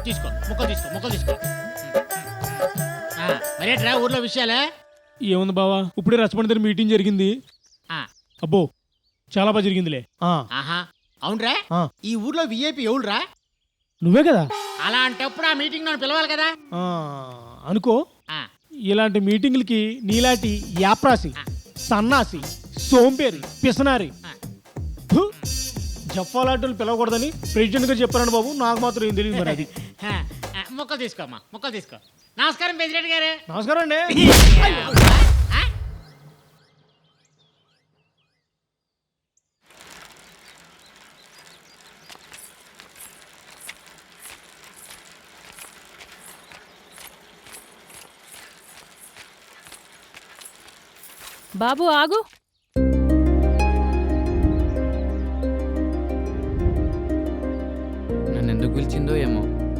తీసుకో ముక్కలు తీసుకో మరేట్రా ఊర్లో విషయాలే? ఏముంది బావా, ఇప్పుడే రచ్చబండి దగ్గర మీటింగ్ జరిగింది. ఆ, అబ్బో చాలా బాగా జరిగిందిలే. ఆహా అవునరా, ఆ. ఈ ఊర్లో విఐపి ఎవడురా? నువ్వే కదా. అలాంటప్పుడు ఆ మీటింగ్ నన్ను పిలవాలి కదా. ఆ, అనుకో. ఆ, ఇలాంటి మీటింగ్లకి నీలాంటి యాప్రాసి, సన్నాసి, సోంపేరి, పిసనారి, జఫాలాంటి పిలవకూడదని ప్రెసిడెంట్ గా చెప్పాను బాబు. నాకు మాత్రం ఏం తెలియదు మరి అది. ముక్కలు తీసుకో అమ్మా, ముక్కలు తీసుకో. నమస్కారం ప్రెసిడెంట్ గారు. నమస్కారం అండి. ఆ? బాబు ఆగు.